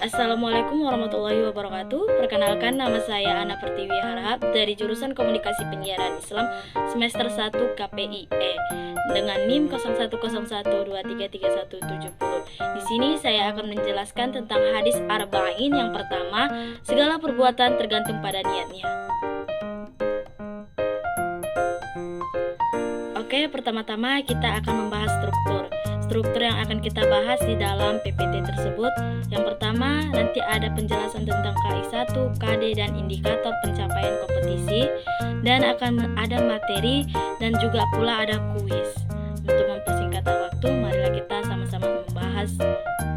Assalamualaikum warahmatullahi wabarakatuh. Perkenalkan, nama saya Ana Pertiwi Harahap dari jurusan Komunikasi Penyiaran Islam semester 1 KPIE dengan NIM 0101233170. Di sini saya akan menjelaskan tentang hadis arba'in yang pertama, segala perbuatan tergantung pada niatnya. Oke, pertama-tama kita akan membahas struktur yang akan kita bahas di dalam PPT tersebut. Yang pertama, nanti ada penjelasan tentang KI1, KD, dan indikator pencapaian kompetisi, dan akan ada materi dan juga pula ada kuis. Untuk mempersingkat waktu, marilah kita sama-sama membahas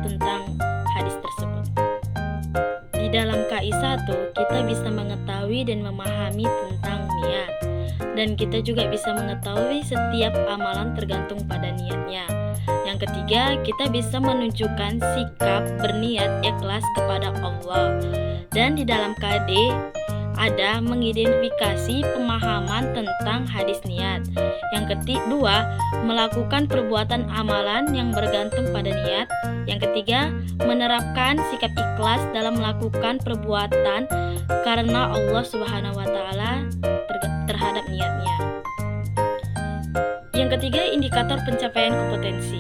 tentang hadis tersebut. Di dalam KI1, kita bisa mengetahui dan memahami tentang niat, dan kita juga bisa mengetahui setiap amalan tergantung pada niatnya. Yang ketiga, kita bisa menunjukkan sikap berniat ikhlas kepada Allah. Dan di dalam KD ada mengidentifikasi pemahaman tentang hadis niat. Yang kedua, melakukan perbuatan amalan yang bergantung pada niat. Yang ketiga, menerapkan sikap ikhlas dalam melakukan perbuatan karena Allah Subhanahu wa taala terhadap niatnya. Yang ketiga, indikator pencapaian kompetensi.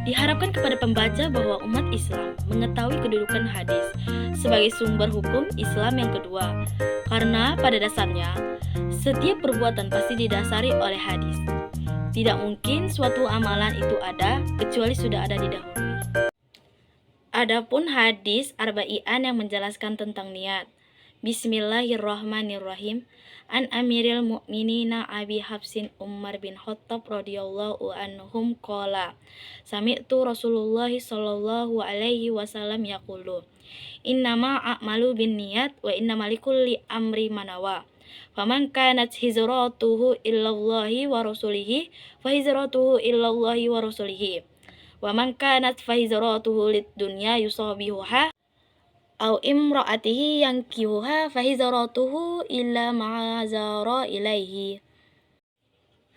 Diharapkan kepada pembaca bahwa umat Islam mengetahui kedudukan hadis sebagai sumber hukum Islam yang kedua, karena pada dasarnya setiap perbuatan pasti didasari oleh hadis. Tidak mungkin suatu amalan itu ada kecuali sudah ada didahului. Adapun hadis arba'in yang menjelaskan tentang niat. Bismillahirrahmanirrahim. An Amiril Mukminina Abi Hafsin Umar bin Khattab radhiyallahu anhum qala sami'tu Rasulullah sallallahu alaihi wasallam yaqulu innama a'malu binniyat wa innamal likulli amri manawa faman kanat hijratuhu illallahi wa rasulihi fa hijratuhu illallahi wa rasulihi wa man kanat fa hijratuhu lid dunya yusabihuha au imra'atihi yankihuha fahizaratuhu illa ma'azara ilaihi.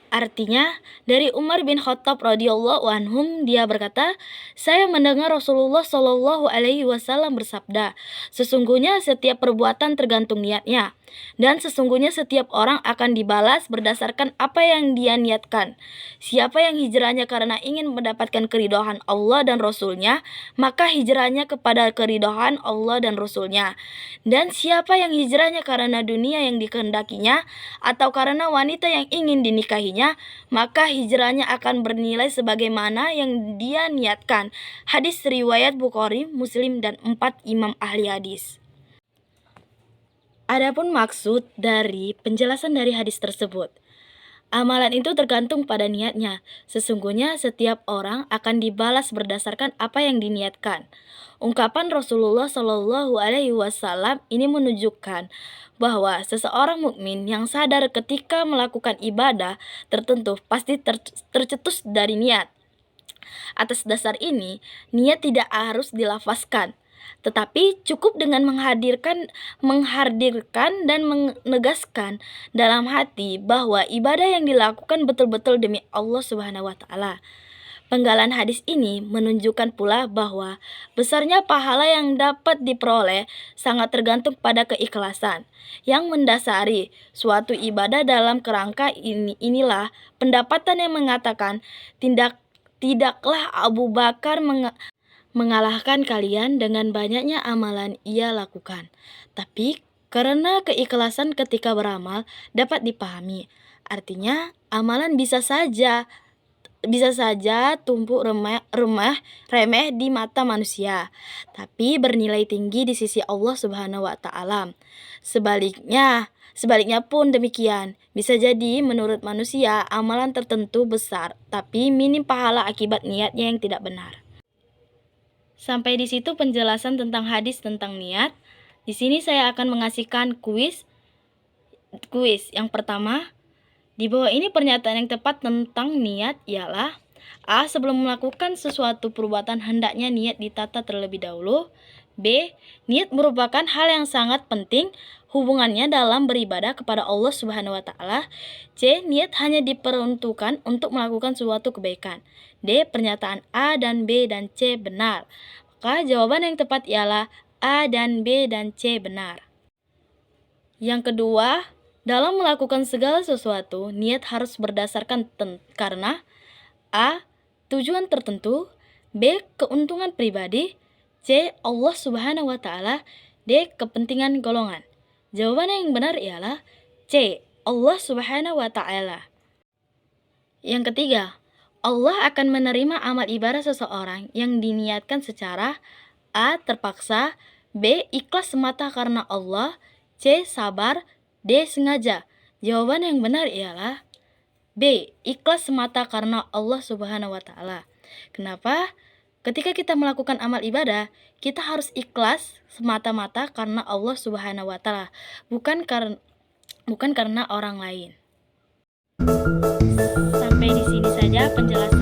Artinya, dari Umar bin Khattab radhiyallahu anhum, dia berkata, saya mendengar Rasulullah shallallahu alaihi wasallam bersabda, sesungguhnya setiap perbuatan tergantung niatnya, dan sesungguhnya setiap orang akan dibalas berdasarkan apa yang dia niatkan. Siapa yang hijrahnya karena ingin mendapatkan keridhaan Allah dan Rasulnya, maka hijrahnya kepada keridhaan Allah dan Rasulnya. Dan siapa yang hijrahnya karena dunia yang dikehendakinya, atau karena wanita yang ingin dinikahinya, maka hijrahnya akan bernilai sebagaimana yang dia niatkan. Hadis riwayat Bukhari, Muslim, dan 4 imam ahli hadis. Adapun maksud dari penjelasan dari hadis tersebut, amalan itu tergantung pada niatnya. Sesungguhnya setiap orang akan dibalas berdasarkan apa yang diniatkan. Ungkapan Rasulullah Shallallahu alaihi wasallam ini menunjukkan bahwa seseorang mukmin yang sadar ketika melakukan ibadah tertentu pasti tercetus dari niat. Atas dasar ini, niat tidak harus dilafazkan, tetapi cukup dengan menghadirkan dan menegaskan dalam hati bahwa ibadah yang dilakukan betul-betul demi Allah Subhanahu wa taala. Penggalan hadis ini menunjukkan pula bahwa besarnya pahala yang dapat diperoleh sangat tergantung pada keikhlasan yang mendasari suatu ibadah. Dalam kerangka inilah pendapatan yang mengatakan tidaklah Abu Bakar mengalahkan kalian dengan banyaknya amalan ia lakukan, tapi karena keikhlasan ketika beramal dapat dipahami. Artinya amalan bisa saja tumpuk remeh di mata manusia, tapi bernilai tinggi di sisi Allah Subhanahu wa taala. Sebaliknya pun demikian. Bisa jadi menurut manusia amalan tertentu besar, tapi minim pahala akibat niatnya yang tidak benar. Sampai di situ penjelasan tentang hadis tentang niat. Di sini saya akan mengasihkan kuis. Yang pertama, di bawah ini pernyataan yang tepat tentang niat ialah A. Sebelum melakukan sesuatu perbuatan hendaknya niat ditata terlebih dahulu. B. Niat merupakan hal yang sangat penting hubungannya dalam beribadah kepada Allah Subhanahu wa taala. C. Niat hanya diperuntukkan untuk melakukan suatu kebaikan. D. Pernyataan A dan B dan C benar. Maka jawaban yang tepat ialah A dan B dan C benar. Yang kedua, dalam melakukan segala sesuatu, niat harus berdasarkan karena A. Tujuan tertentu, B. Keuntungan pribadi, C. Allah Subhanahu wa Ta'ala, D. Kepentingan golongan. Jawaban yang benar ialah C. Allah Subhanahu wa Ta'ala. Yang ketiga, Allah akan menerima amal ibadah seseorang yang diniatkan secara A. Terpaksa, B. Ikhlas semata karena Allah, C. Sabar, D. Sengaja. Jawaban yang benar ialah B. Ikhlas semata karena Allah Subhanahu wa Ta'ala. Kenapa? Ketika kita melakukan amal ibadah, kita harus ikhlas semata-mata karena Allah Subhanahu wa Ta'ala, bukan karena orang lain. Sampai di sini saja penjelasan